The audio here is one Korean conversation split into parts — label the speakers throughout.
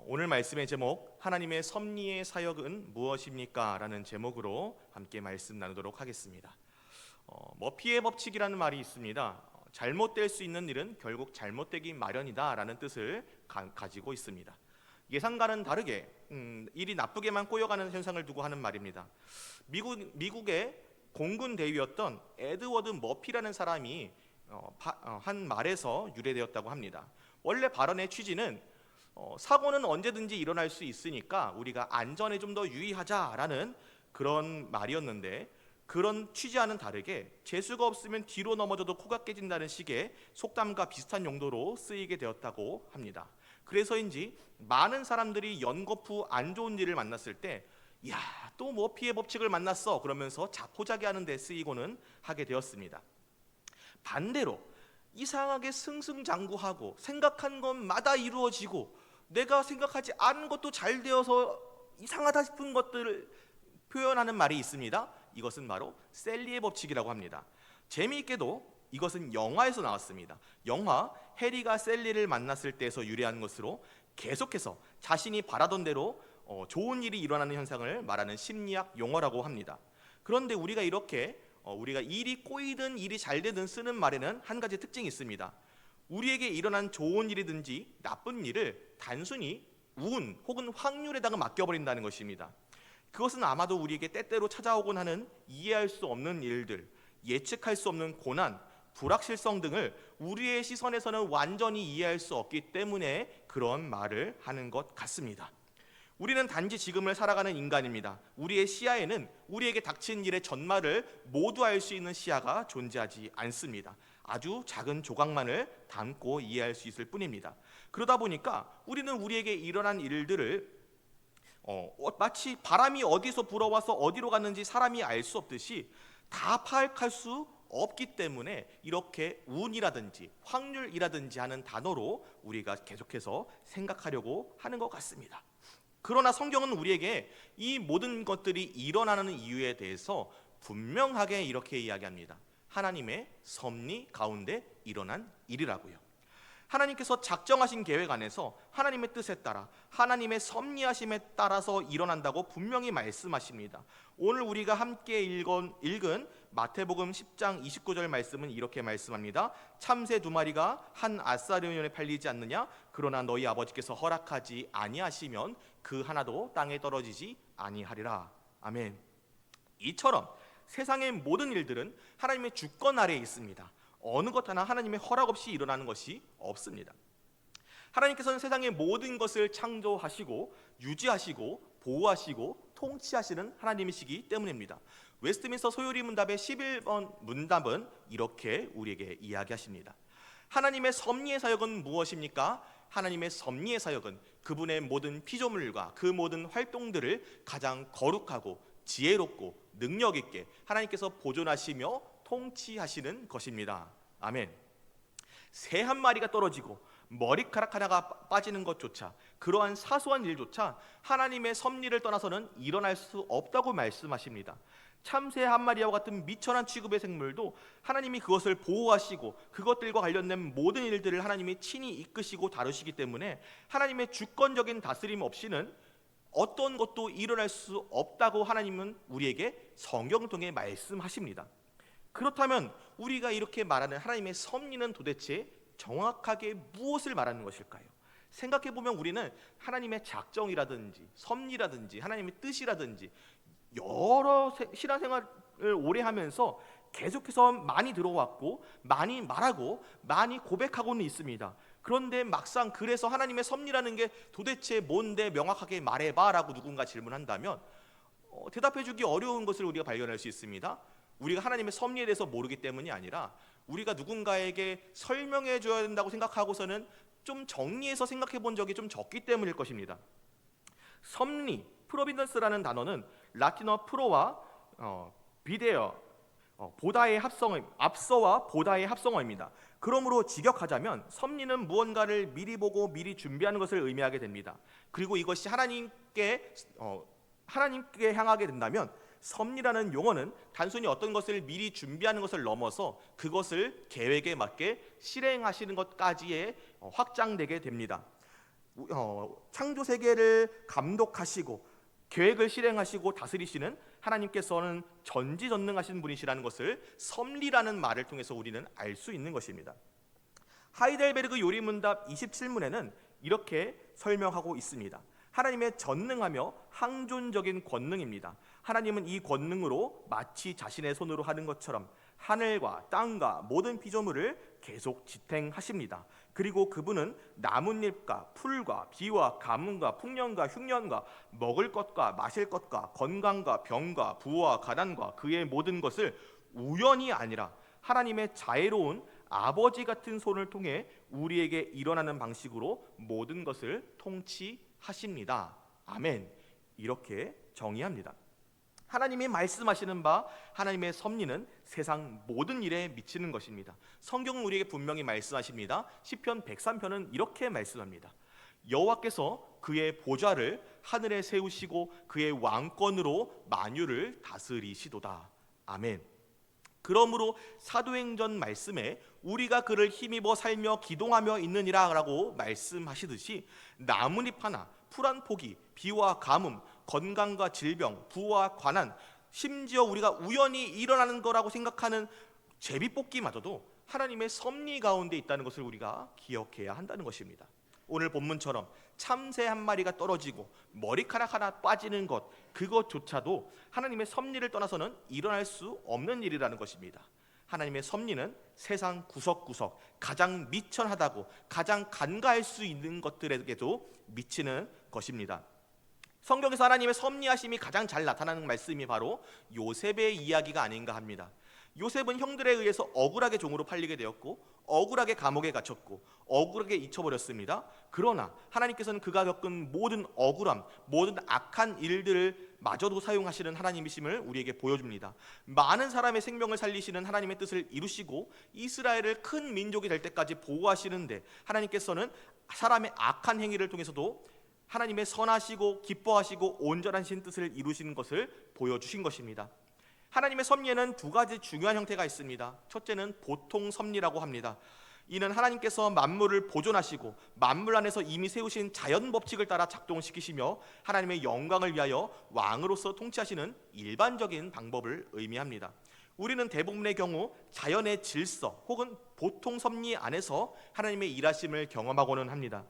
Speaker 1: 오늘 말씀의 제목, 하나님의 섭리의 사역은 무엇입니까? 라는 제목으로 함께 말씀 나누도록 하겠습니다. 머피의 법칙이라는 말이 있습니다. 잘못될 수 있는 일은 결국 잘못되기 마련이다 라는 뜻을 가지고 있습니다. 예상과는 다르게 일이 나쁘게만 꼬여가는 현상을 두고 하는 말입니다. 미국의 공군 대위였던 에드워드 머피라는 사람이 한 말에서 유래되었다고 합니다. 원래 발언의 취지는 사고는 언제든지 일어날 수 있으니까 우리가 안전에 좀 더 유의하자라는 그런 말이었는데, 그런 취지와는 다르게 재수가 없으면 뒤로 넘어져도 코가 깨진다는 식의 속담과 비슷한 용도로 쓰이게 되었다고 합니다. 그래서인지 많은 사람들이 연거푸 안 좋은 일을 만났을 때 야, 또 머피의 법칙을 만났어 그러면서 자포자기하는 데 쓰이고는 하게 되었습니다. 반대로 이상하게 승승장구하고 생각한 것마다 이루어지고 내가 생각하지 않은 것도 잘 되어서 이상하다 싶은 것들을 표현하는 말이 있습니다. 이것은 바로 셀리의 법칙이라고 합니다. 재미있게도 이것은 영화에서 나왔습니다. 영화 해리가 셀리를 만났을 때에서 유래한 것으로 계속해서 자신이 바라던 대로 좋은 일이 일어나는 현상을 말하는 심리학 용어라고 합니다. 그런데 우리가 이렇게 우리가 일이 꼬이든 일이 잘 되든 쓰는 말에는 한 가지 특징이 있습니다. 우리에게 일어난 좋은 일이든지 나쁜 일을 단순히 운 혹은 확률에다가 맡겨버린다는 것입니다. 그것은 아마도 우리에게 때때로 찾아오곤 하는 이해할 수 없는 일들, 예측할 수 없는 고난, 불확실성 등을 우리의 시선에서는 완전히 이해할 수 없기 때문에 그런 말을 하는 것 같습니다. 우리는 단지 지금을 살아가는 인간입니다. 우리의 시야에는 우리에게 닥친 일의 전말을 모두 알 수 있는 시야가 존재하지 않습니다. 아주 작은 조각만을 담고 이해할 수 있을 뿐입니다. 그러다 보니까 우리는 우리에게 일어난 일들을 마치 바람이 어디서 불어와서 어디로 갔는지 사람이 알 수 없듯이 다 파악할 수 없기 때문에 이렇게 운이라든지 확률이라든지 하는 단어로 우리가 계속해서 생각하려고 하는 것 같습니다. 그러나 성경은 우리에게 이 모든 것들이 일어나는 이유에 대해서 분명하게 이렇게 이야기합니다. 하나님의 섭리 가운데 일어난 일이라고요. 하나님께서 작정하신 계획 안에서 하나님의 뜻에 따라 하나님의 섭리하심에 따라서 일어난다고 분명히 말씀하십니다. 오늘 우리가 함께 읽은 마태복음 10장 29절 말씀은 이렇게 말씀합니다. 참새 2마리가 한 아사리온에 팔리지 않느냐? 그러나 너희 아버지께서 허락하지 아니하시면 그 하나도 땅에 떨어지지 아니하리라. 아멘. 이처럼 세상의 모든 일들은 하나님의 주권 아래에 있습니다. 어느 것 하나 하나님의 허락 없이 일어나는 것이 없습니다. 하나님께서는 세상의 모든 것을 창조하시고 유지하시고 보호하시고 통치하시는 하나님이시기 때문입니다. 웨스트민스터 소요리 문답의 11번 문답은 이렇게 우리에게 이야기하십니다. 하나님의 섭리의 사역은 무엇입니까? 하나님의 섭리의 사역은 그분의 모든 피조물과 그 모든 활동들을 가장 거룩하고 지혜롭고 능력 있게 하나님께서 보존하시며 통치하시는 것입니다. 아멘. 새 한 마리가 떨어지고 머리카락 하나가 빠지는 것조차, 그러한 사소한 일조차 하나님의 섭리를 떠나서는 일어날 수 없다고 말씀하십니다. 참새 한 마리와 같은 미천한 취급의 생물도 하나님이 그것을 보호하시고 그것들과 관련된 모든 일들을 하나님이 친히 이끄시고 다루시기 때문에 하나님의 주권적인 다스림 없이는 어떤 것도 일어날 수 없다고 하나님은 우리에게 성경을 통해 말씀하십니다. 그렇다면 우리가 이렇게 말하는 하나님의 섭리는 도대체 정확하게 무엇을 말하는 것일까요? 생각해보면 우리는 하나님의 작정이라든지 섭리라든지 하나님의 뜻이라든지 여러 신앙생활을 오래 하면서 계속해서 많이 들어왔고 많이 말하고 많이 고백하고는 있습니다. 그런데 막상 그래서 하나님의 섭리라는 게 도대체 뭔데 명확하게 말해봐 라고 누군가 질문한다면 대답해주기 어려운 것을 우리가 발견할 수 있습니다. 우리가 하나님의 섭리에 대해서 모르기 때문이 아니라 우리가 누군가에게 설명해 줘야 된다고 생각하고서는 좀 정리해서 생각해 본 적이 좀 적기 때문일 것입니다. 섭리, 프로비던스라는 단어는 라틴어 프로와 비데어, 보다의 합성, 앞서와 보다의 합성어입니다. 그러므로 직역하자면 섭리는 무언가를 미리 보고 미리 준비하는 것을 의미하게 됩니다. 그리고 이것이 하나님께 향하게 된다면 섭리라는 용어는 단순히 어떤 것을 미리 준비하는 것을 넘어서 그것을 계획에 맞게 실행하시는 것까지에 확장되게 됩니다. 창조 세계를 감독하시고 계획을 실행하시고 다스리시는 하나님께서는 전지전능하신 분이시라는 것을 섭리라는 말을 통해서 우리는 알 수 있는 것입니다. 하이델베르그 요리문답 27문에는 이렇게 설명하고 있습니다. 하나님의 전능하며 항존적인 권능입니다. 하나님은 이 권능으로 마치 자신의 손으로 하는 것처럼 하늘과 땅과 모든 피조물을 계속 지탱하십니다. 그리고 그분은 나뭇잎과 풀과 비와 가뭄과 풍년과 흉년과 먹을 것과 마실 것과 건강과 병과 부와 가난과 그의 모든 것을 우연이 아니라 하나님의 자애로운 아버지 같은 손을 통해 우리에게 일어나는 방식으로 모든 것을 통치하십니다. 아멘. 이렇게 정의합니다. 하나님이 말씀하시는 바 하나님의 섭리는 세상 모든 일에 미치는 것입니다. 성경은 우리에게 분명히 말씀하십니다. 시편 103편은 이렇게 말씀합니다. 여호와께서 그의 보좌를 하늘에 세우시고 그의 왕권으로 만유를 다스리시도다. 아멘. 그러므로 사도행전 말씀에 우리가 그를 힘입어 살며 기동하며 있느니라 라고 말씀하시듯이 나뭇잎 하나, 풀 한 포기, 비와 가뭄, 건강과 질병, 부와 관한, 심지어 우리가 우연히 일어나는 거라고 생각하는 제비뽑기마저도 하나님의 섭리 가운데 있다는 것을 우리가 기억해야 한다는 것입니다. 오늘 본문처럼 참새 한 마리가 떨어지고 머리카락 하나 빠지는 것, 그것조차도 하나님의 섭리를 떠나서는 일어날 수 없는 일이라는 것입니다. 하나님의 섭리는 세상 구석구석 가장 미천하다고 가장 간과할 수 있는 것들에게도 미치는 것입니다. 성경에서 하나님의 섭리하심이 가장 잘 나타나는 말씀이 바로 요셉의 이야기가 아닌가 합니다. 요셉은 형들에 의해서 억울하게 종으로 팔리게 되었고 억울하게 감옥에 갇혔고 억울하게 잊혀버렸습니다. 그러나 하나님께서는 그가 겪은 모든 억울함, 모든 악한 일들을 마저도 사용하시는 하나님이심을 우리에게 보여줍니다. 많은 사람의 생명을 살리시는 하나님의 뜻을 이루시고 이스라엘을 큰 민족이 될 때까지 보호하시는데 하나님께서는 사람의 악한 행위를 통해서도 하나님의 선하시고 기뻐하시고 온전하신 뜻을 이루시는 것을 보여주신 것입니다. 하나님의 섭리에는 두 가지 중요한 형태가 있습니다. 첫째는 보통 섭리라고 합니다. 이는 하나님께서 만물을 보존하시고 만물 안에서 이미 세우신 자연 법칙을 따라 작동시키시며 하나님의 영광을 위하여 왕으로서 통치하시는 일반적인 방법을 의미합니다. 우리는 대부분의 경우 자연의 질서 혹은 보통 섭리 안에서 하나님의 일하심을 경험하고는 합니다.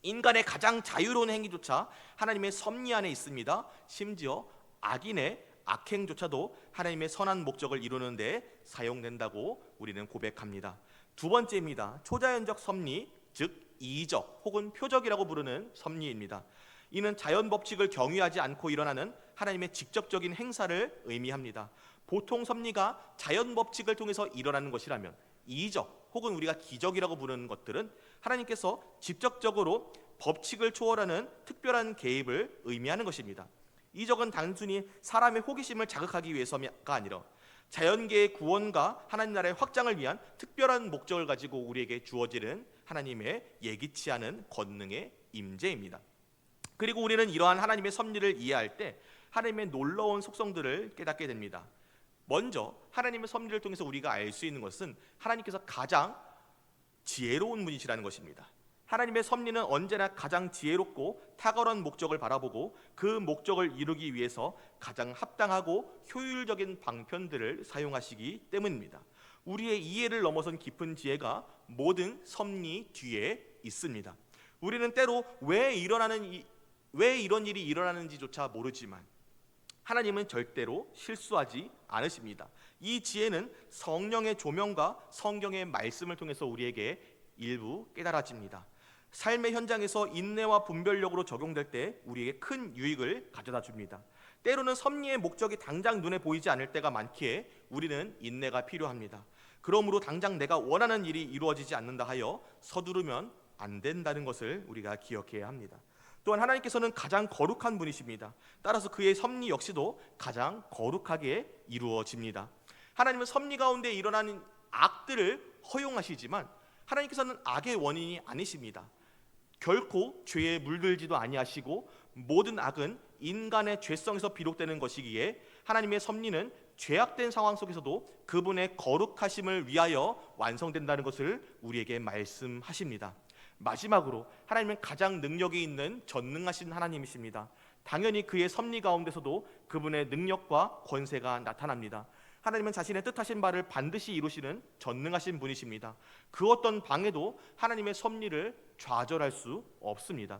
Speaker 1: 인간의 가장 자유로운 행위조차 하나님의 섭리 안에 있습니다. 심지어 악인의 악행조차도 하나님의 선한 목적을 이루는 데 사용된다고 우리는 고백합니다. 두 번째입니다. 초자연적 섭리, 즉 이적 혹은 표적이라고 부르는 섭리입니다. 이는 자연 법칙을 경유하지 않고 일어나는 하나님의 직접적인 행사를 의미합니다. 보통 섭리가 자연 법칙을 통해서 일어나는 것이라면 이적 혹은 우리가 기적이라고 부르는 것들은 하나님께서 직접적으로 법칙을 초월하는 특별한 개입을 의미하는 것입니다. 이적은 단순히 사람의 호기심을 자극하기 위해서가 아니라 자연계의 구원과 하나님 나라의 확장을 위한 특별한 목적을 가지고 우리에게 주어지는 하나님의 예기치 않은 권능의 임재입니다. 그리고 우리는 이러한 하나님의 섭리를 이해할 때 하나님의 놀라운 속성들을 깨닫게 됩니다. 먼저 하나님의 섭리를 통해서 우리가 알 수 있는 것은 하나님께서 가장 지혜로운 분이시라는 것입니다. 하나님의 섭리는 언제나 가장 지혜롭고 탁월한 목적을 바라보고 그 목적을 이루기 위해서 가장 합당하고 효율적인 방편들을 사용하시기 때문입니다. 우리의 이해를 넘어선 깊은 지혜가 모든 섭리 뒤에 있습니다. 우리는 때로 왜 이런 일이 일어나는지조차 모르지만 하나님은 절대로 실수하지 않으십니다. 이 지혜는 성령의 조명과 성경의 말씀을 통해서 우리에게 일부 깨달아집니다. 삶의 현장에서 인내와 분별력으로 적용될 때 우리에게 큰 유익을 가져다 줍니다. 때로는 섭리의 목적이 당장 눈에 보이지 않을 때가 많기에 우리는 인내가 필요합니다. 그러므로 당장 내가 원하는 일이 이루어지지 않는다 하여 서두르면 안 된다는 것을 우리가 기억해야 합니다. 또한 하나님께서는 가장 거룩한 분이십니다. 따라서 그의 섭리 역시도 가장 거룩하게 이루어집니다. 하나님은 섭리 가운데 일어나는 악들을 허용하시지만 하나님께서는 악의 원인이 아니십니다. 결코 죄에 물들지도 아니하시고 모든 악은 인간의 죄성에서 비롯되는 것이기에 하나님의 섭리는 죄악된 상황 속에서도 그분의 거룩하심을 위하여 완성된다는 것을 우리에게 말씀하십니다. 마지막으로 하나님은 가장 능력이 있는 전능하신 하나님이십니다. 당연히 그의 섭리 가운데서도 그분의 능력과 권세가 나타납니다. 하나님은 자신의 뜻하신 바를 반드시 이루시는 전능하신 분이십니다. 그 어떤 방해도 하나님의 섭리를 좌절할 수 없습니다.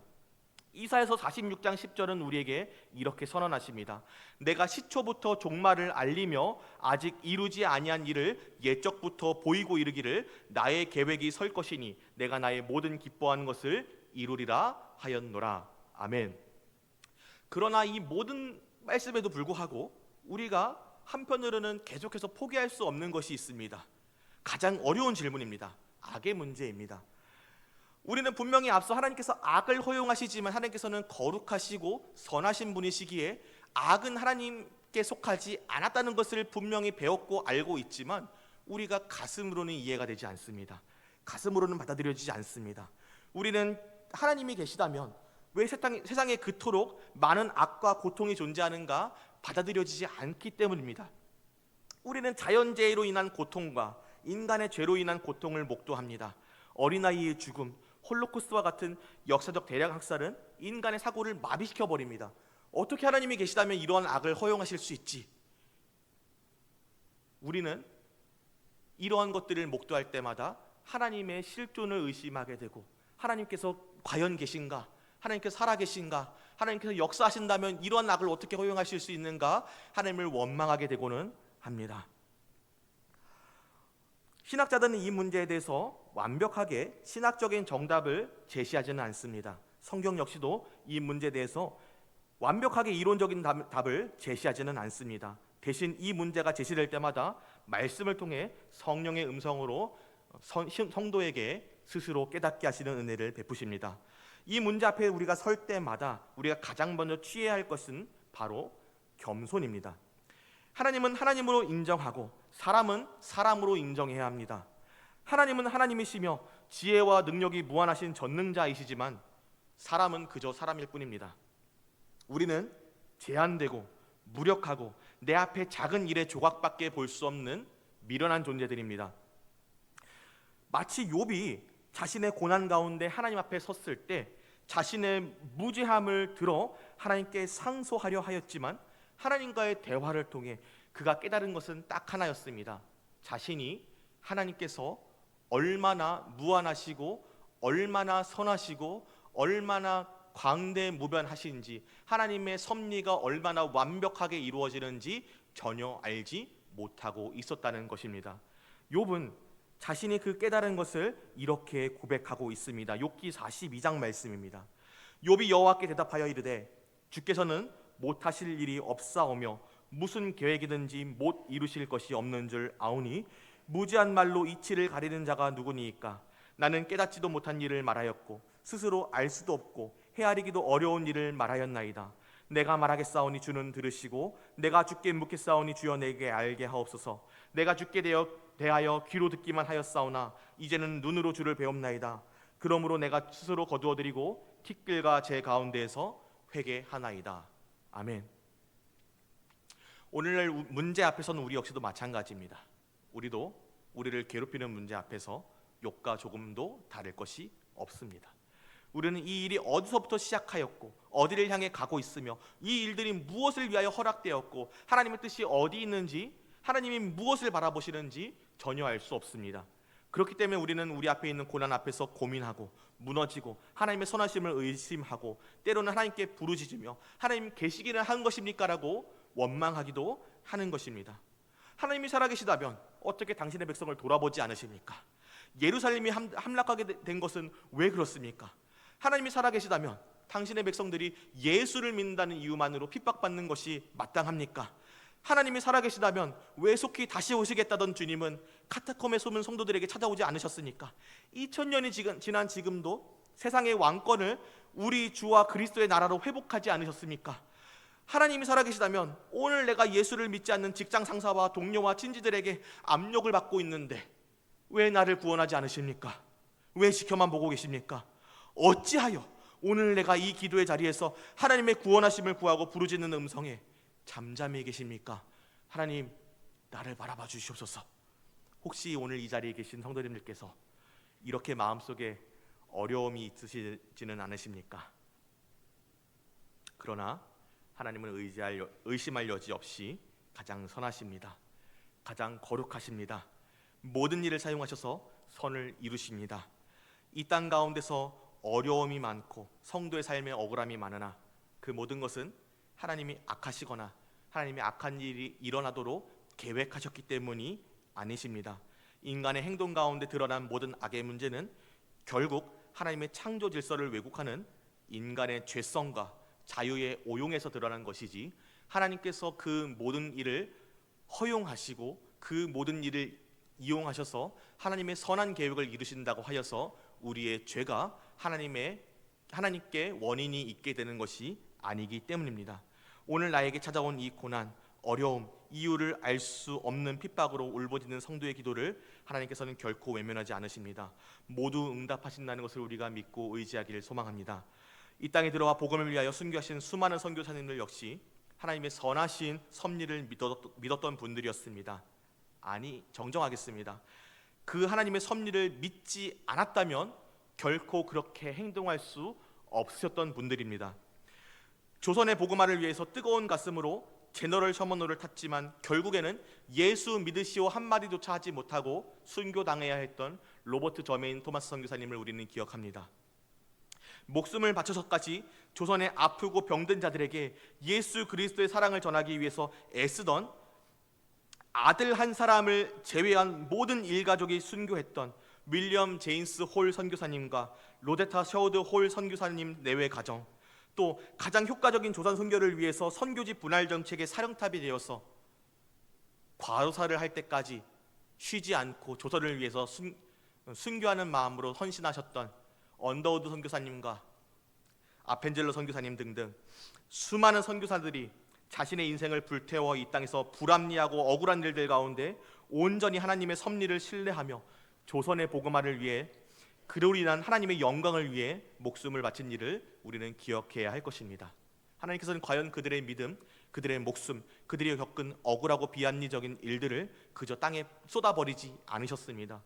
Speaker 1: 이사야서 46장 10절은 우리에게 이렇게 선언하십니다. 내가 시초부터 종말을 알리며 아직 이루지 아니한 일을 옛적부터 보이고 이르기를 나의 계획이 설 것이니 내가 나의 모든 기뻐하는 것을 이루리라 하였노라. 아멘. 그러나 이 모든 말씀에도 불구하고 우리가 한편으로는 계속해서 포기할 수 없는 것이 있습니다. 가장 어려운 질문입니다. 악의 문제입니다. 우리는 분명히 앞서 하나님께서 악을 허용하시지만 하나님께서는 거룩하시고 선하신 분이시기에 악은 하나님께 속하지 않았다는 것을 분명히 배웠고 알고 있지만 우리가 가슴으로는 이해가 되지 않습니다. 가슴으로는 받아들여지지 않습니다. 우리는 하나님이 계시다면 왜 세상에 그토록 많은 악과 고통이 존재하는가 받아들여지지 않기 때문입니다. 우리는 자연재해로 인한 고통과 인간의 죄로 인한 고통을 목도합니다. 어린아이의 죽음, 홀로코스트와 같은 역사적 대량 학살은 인간의 사고를 마비시켜버립니다. 어떻게 하나님이 계시다면 이러한 악을 허용하실 수 있지? 우리는 이러한 것들을 목도할 때마다 하나님의 실존을 의심하게 되고 하나님께서 과연 계신가? 하나님께서 살아계신가? 하나님께서 역사하신다면 이러한 악을 어떻게 허용하실 수 있는가? 하나님을 원망하게 되고는 합니다. 신학자들은 이 문제에 대해서 완벽하게 신학적인 정답을 제시하지는 않습니다. 성경 역시도 이 문제에 대해서 완벽하게 이론적인 답을 제시하지는 않습니다. 대신 이 문제가 제시될 때마다 말씀을 통해 성령의 음성으로 성도에게 스스로 깨닫게 하시는 은혜를 베푸십니다. 이 문제 앞에 우리가 설 때마다 우리가 가장 먼저 취해야 할 것은 바로 겸손입니다. 하나님은 하나님으로 인정하고 사람은 사람으로 인정해야 합니다. 하나님은 하나님이시며 지혜와 능력이 무한하신 전능자이시지만 사람은 그저 사람일 뿐입니다. 우리는 제한되고 무력하고 내 앞에 작은 일의 조각밖에 볼 수 없는 미련한 존재들입니다. 마치 욥이 자신의 고난 가운데 하나님 앞에 섰을 때 자신의 무죄함을 들어 하나님께 상소하려 하였지만 하나님과의 대화를 통해 그가 깨달은 것은 딱 하나였습니다. 자신이 하나님께서 얼마나 무한하시고 얼마나 선하시고 얼마나 광대무변하신지 하나님의 섭리가 얼마나 완벽하게 이루어지는지 전혀 알지 못하고 있었다는 것입니다. 욥은 자신이 그 깨달은 것을 이렇게 고백하고 있습니다. 욥기 42장 말씀입니다. 욥이 여호와께 대답하여 이르되 주께서는 못하실 일이 없사오며 무슨 계획이든지 못 이루실 것이 없는 줄 아오니 무지한 말로 이치를 가리는 자가 누구니이까? 나는 깨닫지도 못한 일을 말하였고 스스로 알 수도 없고 헤아리기도 어려운 일을 말하였나이다. 내가 말하겠사오니 주는 들으시고 내가 주께 묻겠사오니 주여 내게 알게 하옵소서. 내가 주께 대하여 귀로 듣기만 하였사오나 이제는 눈으로 주를 배웁나이다. 그러므로 내가 스스로 거두어드리고 티끌과 제 가운데에서 회개하나이다. 아멘. 오늘날 문제 앞에서는 우리 역시도 마찬가지입니다. 우리도 우리를 괴롭히는 문제 앞에서 욥과 조금도 다를 것이 없습니다. 우리는 이 일이 어디서부터 시작하였고 어디를 향해 가고 있으며 이 일들이 무엇을 위하여 허락되었고 하나님의 뜻이 어디 있는지 하나님이 무엇을 바라보시는지 전혀 알 수 없습니다. 그렇기 때문에 우리는 우리 앞에 있는 고난 앞에서 고민하고 무너지고 하나님의 선하심을 의심하고 때로는 하나님께 부르짖으며 하나님 계시기는 한 것입니까? 라고 원망하기도 하는 것입니다. 하나님이 살아계시다면 어떻게 당신의 백성을 돌아보지 않으십니까? 예루살렘이 함락하게 된 것은 왜 그렇습니까? 하나님이 살아계시다면 당신의 백성들이 예수를 믿는다는 이유만으로 핍박받는 것이 마땅합니까? 하나님이 살아계시다면 왜 속히 다시 오시겠다던 주님은 카타콤에 숨은 성도들에게 찾아오지 않으셨습니까? 2000년이 지난 지금도 세상의 왕권을 우리 주와 그리스도의 나라로 회복하지 않으셨습니까? 하나님이 살아계시다면 오늘 내가 예수를 믿지 않는 직장 상사와 동료와 친지들에게 압력을 받고 있는데 왜 나를 구원하지 않으십니까? 왜 지켜만 보고 계십니까? 어찌하여 오늘 내가 이 기도의 자리에서 하나님의 구원하심을 구하고 부르짖는 음성에 잠잠히 계십니까? 하나님, 나를 바라봐 주시옵소서. 혹시 오늘 이 자리에 계신 성도님들께서 이렇게 마음속에 어려움이 있으시지는 않으십니까? 그러나 하나님은 의심할 여지 없이 가장 선하십니다. 가장 거룩하십니다. 모든 일을 사용하셔서 선을 이루십니다. 이 땅 가운데서 어려움이 많고 성도의 삶에 억울함이 많으나 그 모든 것은 하나님이 악하시거나 하나님이 악한 일이 일어나도록 계획하셨기 때문이 아니십니다. 인간의 행동 가운데 드러난 모든 악의 문제는 결국 하나님의 창조 질서를 왜곡하는 인간의 죄성과 자유의 오용에서 드러난 것이지, 하나님께서 그 모든 일을 허용하시고 그 모든 일을 이용하셔서 하나님의 선한 계획을 이루신다고 하여서 우리의 죄가 하나님께 원인이 있게 되는 것이 아니기 때문입니다. 오늘 나에게 찾아온 이 고난, 어려움, 이유를 알 수 없는 핍박으로 울부짖는 성도의 기도를 하나님께서는 결코 외면하지 않으십니다. 모두 응답하신다는 것을 우리가 믿고 의지하기를 소망합니다. 이 땅에 들어와 복음을 위하여 순교하신 수많은 선교사님들 역시 하나님의 선하신 섭리를 믿었던 분들이었습니다. 아니, 정정하겠습니다. 그 하나님의 섭리를 믿지 않았다면 결코 그렇게 행동할 수 없으셨던 분들입니다. 조선의 복음화를 위해서 뜨거운 가슴으로 제너럴 셔먼호를 탔지만 결국에는 예수 믿으시오 한마디조차 하지 못하고 순교당해야 했던 로버트 저메인 토마스 선교사님을 우리는 기억합니다. 목숨을 바쳐서까지 조선의 아프고 병든 자들에게 예수 그리스도의 사랑을 전하기 위해서 애쓰던, 아들 한 사람을 제외한 모든 일가족이 순교했던 윌리엄 제임스 홀 선교사님과 로데타 셔우드 홀 선교사님 내외 가정, 또 가장 효과적인 조선 선교를 위해서 선교지 분할 정책의 사령탑이 되어서 과로사를 할 때까지 쉬지 않고 조선을 위해서 순교하는 마음으로 헌신하셨던 언더우드 선교사님과 아펜젤러 선교사님 등등 수많은 선교사들이 자신의 인생을 불태워 이 땅에서 불합리하고 억울한 일들 가운데 온전히 하나님의 섭리를 신뢰하며 조선의 복음화를 위해, 그로 인한 하나님의 영광을 위해 목숨을 바친 일을 우리는 기억해야 할 것입니다. 하나님께서는 과연 그들의 믿음, 그들의 목숨, 그들이 겪은 억울하고 비합리적인 일들을 그저 땅에 쏟아버리지 않으셨습니다.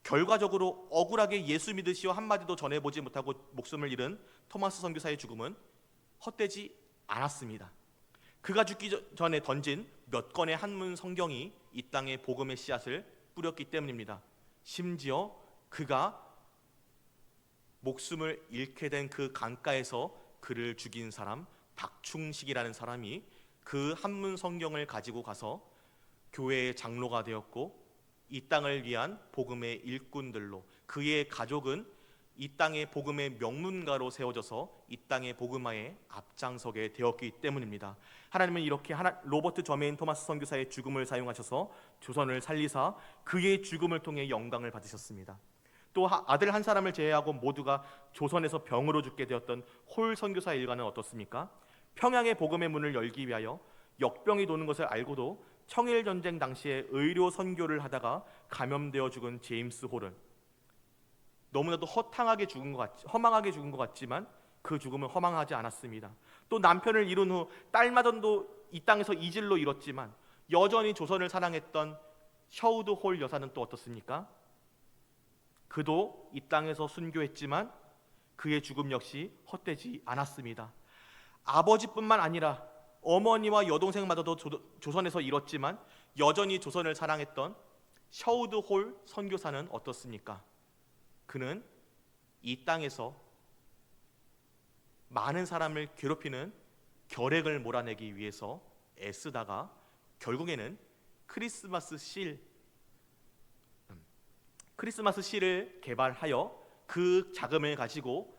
Speaker 1: 결과적으로 억울하게 예수 믿으시오 한마디도 전해보지 못하고 목숨을 잃은 토마스 선교사의 죽음은 헛되지 않았습니다. 그가 죽기 전에 던진 몇 권의 한문 성경이 이 땅에 복음의 씨앗을 뿌렸기 때문입니다. 심지어 그가 목숨을 잃게 된 그 강가에서 그를 죽인 사람 박충식이라는 사람이 그 한문 성경을 가지고 가서 교회의 장로가 되었고, 이 땅을 위한 복음의 일꾼들로, 그의 가족은 이 땅의 복음의 명문가로 세워져서 이 땅의 복음화에 앞장서게 되었기 때문입니다. 하나님은 이렇게 로버트 저메인 토마스 선교사의 죽음을 사용하셔서 조선을 살리사 그의 죽음을 통해 영광을 받으셨습니다. 또 아들 한 사람을 제외하고 모두가 조선에서 병으로 죽게 되었던 홀 선교사 일가는 어떻습니까? 평양의 복음의 문을 열기 위하여 역병이 도는 것을 알고도 청일전쟁 당시에 의료 선교를 하다가 감염되어 죽은 제임스 홀은 너무나도 허망하게 죽은 것 같지만 그 죽음은 허망하지 않았습니다. 또 남편을 잃은 후 딸마저도 이 땅에서 이질로 잃었지만 여전히 조선을 사랑했던 셔우드 홀 여사는 또 어떻습니까? 그도 이 땅에서 순교했지만 그의 죽음 역시 헛되지 않았습니다. 아버지뿐만 아니라 어머니와 여동생마저도 조선에서 잃었지만 여전히 조선을 사랑했던 셔우드 홀 선교사는 어떻습니까? 그는 이 땅에서 많은 사람을 괴롭히는 결핵을 몰아내기 위해서 애쓰다가 결국에는 크리스마스 실을 개발하여 그 자금을 가지고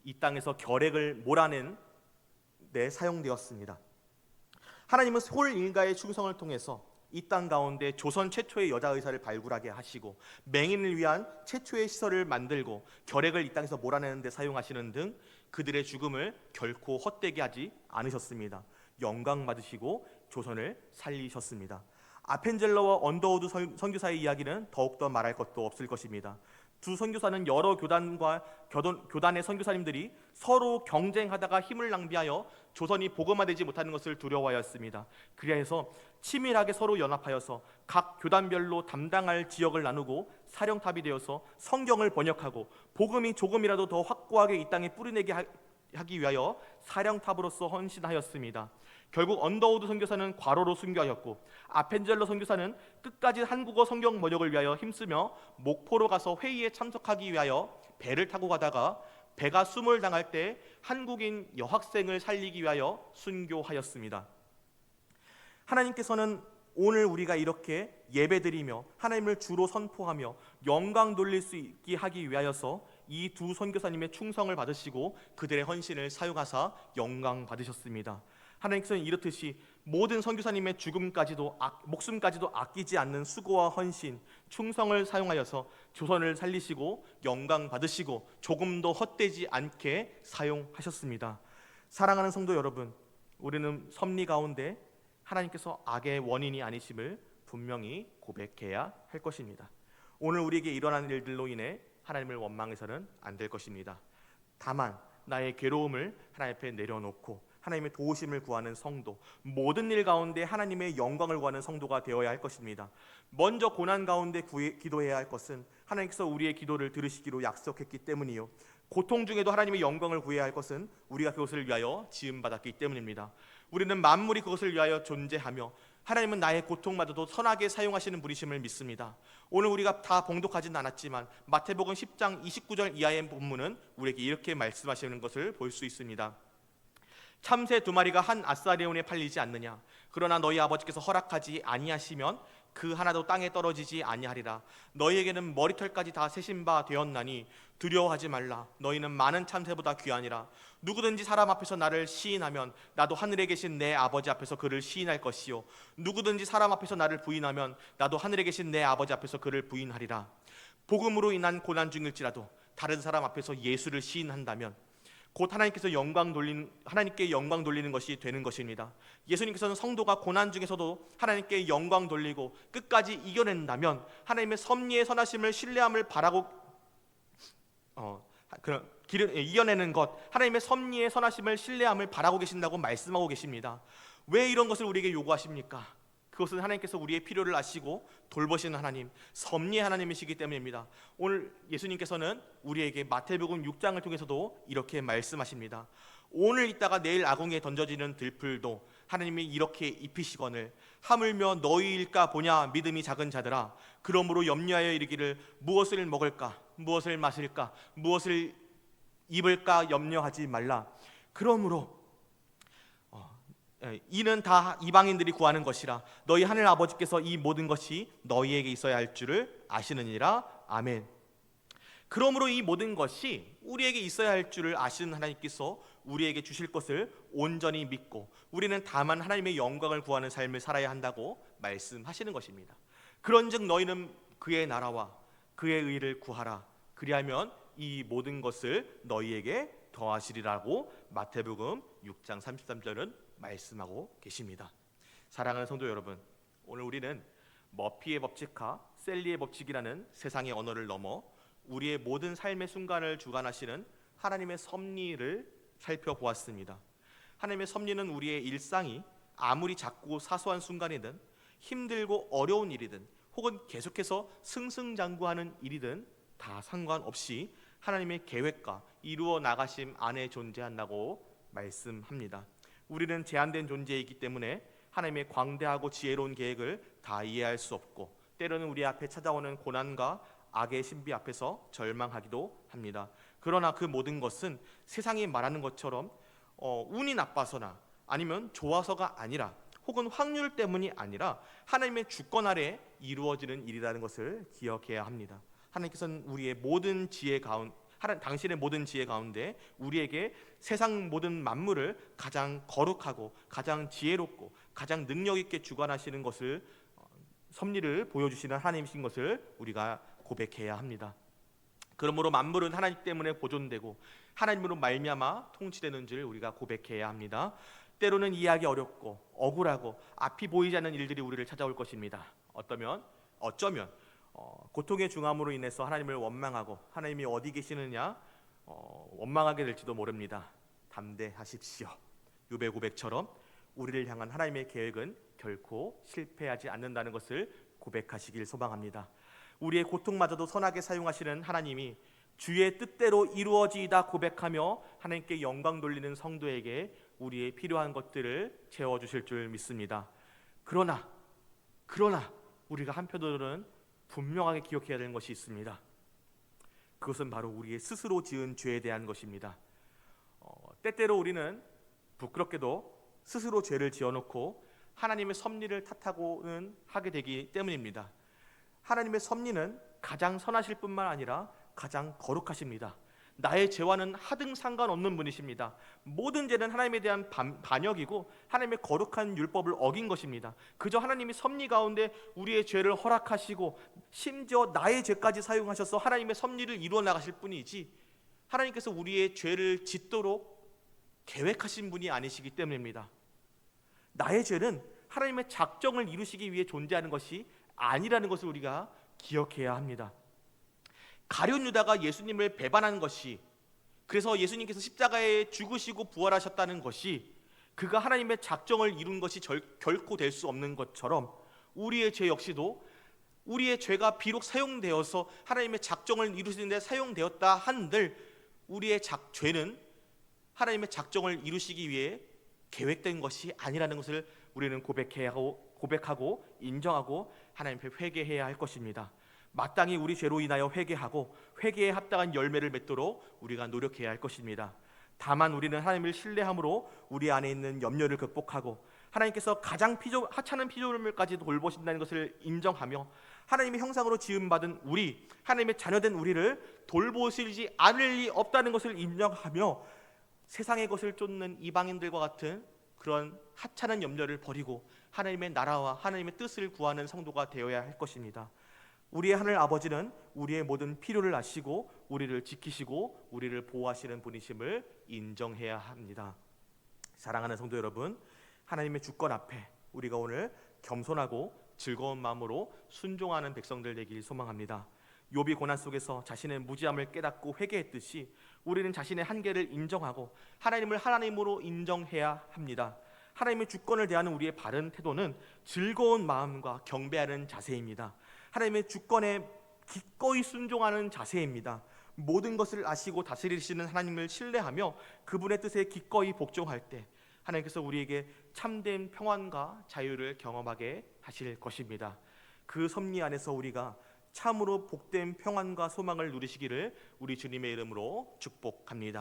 Speaker 1: 이 땅에서 결핵을 몰아낸 데 사용되었습니다. 하나님은 홀 일가의 충성을 통해서 이 땅 가운데 조선 최초의 여자 의사를 발굴하게 하시고 맹인을 위한 최초의 시설을 만들고 결핵을 이 땅에서 몰아내는 데 사용하시는 등 그들의 죽음을 결코 헛되게 하지 않으셨습니다. 영광 받으시고 조선을 살리셨습니다. 아펜젤러와 언더우드 선교사의 이야기는 더욱더 말할 것도 없을 것입니다. 두 선교사는 여러 교단의 선교사님들이 서로 경쟁하다가 힘을 낭비하여 조선이 복음화되지 못하는 것을 두려워하였습니다. 그리하여서 치밀하게 서로 연합하여서 각 교단별로 담당할 지역을 나누고 사령탑이 되어서 성경을 번역하고 복음이 조금이라도 더 확고하게 이 땅에 뿌리내게 하기 위하여 사령탑으로서 헌신하였습니다. 결국 언더우드 선교사는 과로로 순교하였고 아펜젤러 선교사는 끝까지 한국어 성경 번역을 위하여 힘쓰며 목포로 가서 회의에 참석하기 위하여 배를 타고 가다가 배가 숨을 당할 때 한국인 여학생을 살리기 위하여 순교하였습니다. 하나님께서는 오늘 우리가 이렇게 예배드리며 하나님을 주로 선포하며 영광 돌릴 수 있게 하기 위하여서 이 두 선교사님의 충성을 받으시고 그들의 헌신을 사용하사 영광 받으셨습니다. 하나님께서는 이렇듯이 모든 선교사님의 목숨까지도 아끼지 않는 수고와 헌신, 충성을 사용하여서 조선을 살리시고 영광 받으시고 조금도 헛되지 않게 사용하셨습니다. 사랑하는 성도 여러분, 우리는 섭리 가운데 하나님께서 악의 원인이 아니심을 분명히 고백해야 할 것입니다. 오늘 우리에게 일어난 일들로 인해 하나님을 원망해서는 안 될 것입니다. 다만 나의 괴로움을 하나님 앞에 내려놓고 하나님의 도우심을 구하는 성도, 모든 일 가운데 하나님의 영광을 구하는 성도가 되어야 할 것입니다. 먼저 고난 가운데 기도해야 할 것은 하나님께서 우리의 기도를 들으시기로 약속했기 때문이요, 고통 중에도 하나님의 영광을 구해야 할 것은 우리가 그것을 위하여 지음받았기 때문입니다. 우리는 만물이 그것을 위하여 존재하며 하나님은 나의 고통마저도 선하게 사용하시는 분이심을 믿습니다. 오늘 우리가 다 봉독하진 않았지만 마태복음 10장 29절 이하의 본문은 우리에게 이렇게 말씀하시는 것을 볼 수 있습니다. 참새 두 마리가 한 아사레온에 팔리지 않느냐? 그러나 너희 아버지께서 허락하지 아니하시면 그 하나도 땅에 떨어지지 아니하리라. 너희에게는 머리털까지 다 세신 바 되었나니 두려워하지 말라. 너희는 많은 참새보다 귀하니라. 누구든지 사람 앞에서 나를 시인하면 나도 하늘에 계신 내 아버지 앞에서 그를 시인할 것이요, 누구든지 사람 앞에서 나를 부인하면 나도 하늘에 계신 내 아버지 앞에서 그를 부인하리라. 복음으로 인한 고난 중일지라도 다른 사람 앞에서 예수를 시인한다면 곧 하나님께 영광 돌리는 것이 되는 것입니다. 예수님께서는 성도가 고난 중에서도 하나님께 영광 돌리고 끝까지 이겨낸다면 하나님의 섭리의 선하심을 신뢰함을 바라고 이겨내는 것, 하나님의 섭리의 선하심을 신뢰함을 바라고 계신다고 말씀하고 계십니다. 왜 이런 것을 우리에게 요구하십니까? 그것은 하나님께서 우리의 필요를 아시고 돌보시는 하나님, 섭리의 하나님이시기 때문입니다. 오늘 예수님께서는 우리에게 마태복음 6장을 통해서도 이렇게 말씀하십니다. 오늘 있다가 내일 아궁이에 던져지는 들풀도 하나님이 이렇게 입히시거늘 하물며 너희일까 보냐 믿음이 작은 자들아, 그러므로 염려하여 이르기를 무엇을 먹을까 무엇을 마실까 무엇을 입을까 염려하지 말라. 그러므로 이는 다 이방인들이 구하는 것이라. 너희 하늘 아버지께서 이 모든 것이 너희에게 있어야 할 줄을 아시느니라. 아멘. 그러므로 이 모든 것이 우리에게 있어야 할 줄을 아시는 하나님께서 우리에게 주실 것을 온전히 믿고 우리는 다만 하나님의 영광을 구하는 삶을 살아야 한다고 말씀하시는 것입니다. 그런즉 너희는 그의 나라와 그의 의를 구하라. 그리하면 이 모든 것을 너희에게 더하시리라고 마태복음 6장 33절은 말씀하고 계십니다. 사랑하는 성도 여러분, 오늘 우리는 머피의 법칙과 셀리의 법칙이라는 세상의 언어를 넘어 우리의 모든 삶의 순간을 주관하시는 하나님의 섭리를 살펴보았습니다. 하나님의 섭리는 우리의 일상이 아무리 작고 사소한 순간이든 힘들고 어려운 일이든 혹은 계속해서 승승장구하는 일이든 다 상관없이 하나님의 계획과 이루어 나가심 안에 존재한다고 말씀합니다. 우리는 제한된 존재이기 때문에 하나님의 광대하고 지혜로운 계획을 다 이해할 수 없고 때로는 우리 앞에 찾아오는 고난과 악의 신비 앞에서 절망하기도 합니다. 그러나 그 모든 것은 세상이 말하는 것처럼 운이 나빠서나 아니면 좋아서가 아니라 혹은 확률 때문이 아니라 하나님의 주권 아래 이루어지는 일이라는 것을 기억해야 합니다. 하나님께서는 우리의 모든 지혜 가운데 당신의 모든 지혜 가운데 우리에게 세상 모든 만물을 가장 거룩하고 가장 지혜롭고 가장 능력 있게 주관하시는 것을 섭리를 보여주시는 하나님이신 것을 우리가 고백해야 합니다. 그러므로 만물은 하나님 때문에 보존되고 하나님으로 말미암아 통치되는 줄 우리가 고백해야 합니다. 때로는 이해하기 어렵고 억울하고 앞이 보이지 않는 일들이 우리를 찾아올 것입니다. 어쩌면 고통의 중함으로 인해서 하나님을 원망하고 하나님이 어디 계시느냐 원망하게 될지도 모릅니다. 담대하십시오. 욥의 고백처럼 우리를 향한 하나님의 계획은 결코 실패하지 않는다는 것을 고백하시길 소망합니다. 우리의 고통마저도 선하게 사용하시는 하나님이 주의 뜻대로 이루어지이다 고백하며 하나님께 영광 돌리는 성도에게 우리의 필요한 것들을 채워주실 줄 믿습니다. 그러나 우리가 한편으로는 분명하게 기억해야 되는 것이 있습니다. 그것은 바로 우리의 스스로 지은 죄에 대한 것입니다. 때때로 우리는 부끄럽게도 스스로 죄를 지어놓고 하나님의 섭리를 탓하고는 하게 되기 때문입니다. 하나님의 섭리는 가장 선하실 뿐만 아니라 가장 거룩하십니다. 나의 죄와는 하등 상관없는 분이십니다. 모든 죄는 하나님에 대한 반역이고 하나님의 거룩한 율법을 어긴 것입니다. 그저 하나님이 섭리 가운데 우리의 죄를 허락하시고 심지어 나의 죄까지 사용하셔서 하나님의 섭리를 이루어 나가실 뿐이지 하나님께서 우리의 죄를 짓도록 계획하신 분이 아니시기 때문입니다. 나의 죄는 하나님의 작정을 이루시기 위해 존재하는 것이 아니라는 것을 우리가 기억해야 합니다. 가룟 유다가 예수님을 배반한 것이, 그래서 예수님께서 십자가에 죽으시고 부활하셨다는 것이 그가 하나님의 작정을 이룬 것이 결코 될 수 없는 것처럼 우리의 죄 역시도 우리의 죄가 비록 사용되어서 하나님의 작정을 이루시는 데 사용되었다 한들 우리의 죄는 하나님의 작정을 이루시기 위해 계획된 것이 아니라는 것을 우리는 고백하고 인정하고 하나님 앞에 회개해야 할 것입니다. 마땅히 우리 죄로 인하여 회개하고 회개에 합당한 열매를 맺도록 우리가 노력해야 할 것입니다. 다만 우리는 하나님을 신뢰함으로 우리 안에 있는 염려를 극복하고 하나님께서 가장 하찮은 피조물까지도 돌보신다는 것을 인정하며 하나님의 형상으로 지음받은 우리, 하나님의 자녀된 우리를 돌보시지 않을 리 없다는 것을 인정하며 세상의 것을 쫓는 이방인들과 같은 그런 하찮은 염려를 버리고 하나님의 나라와 하나님의 뜻을 구하는 성도가 되어야 할 것입니다. 우리의 하늘 아버지는 우리의 모든 필요를 아시고 우리를 지키시고 우리를 보호하시는 분이심을 인정해야 합니다. 사랑하는 성도 여러분, 하나님의 주권 앞에 우리가 오늘 겸손하고 즐거운 마음으로 순종하는 백성들 되길 소망합니다. 욥이 고난 속에서 자신의 무지함을 깨닫고 회개했듯이 우리는 자신의 한계를 인정하고 하나님을 하나님으로 인정해야 합니다. 하나님의 주권을 대하는 우리의 바른 태도는 즐거운 마음과 경배하는 자세입니다. 하나님의 주권에 기꺼이 순종하는 자세입니다. 모든 것을 아시고 다스리시는 하나님을 신뢰하며 그분의 뜻에 기꺼이 복종할 때 하나님께서 우리에게 참된 평안과 자유를 경험하게 하실 것입니다. 그 섭리 안에서 우리가 참으로 복된 평안과 소망을 누리시기를 우리 주님의 이름으로 축복합니다.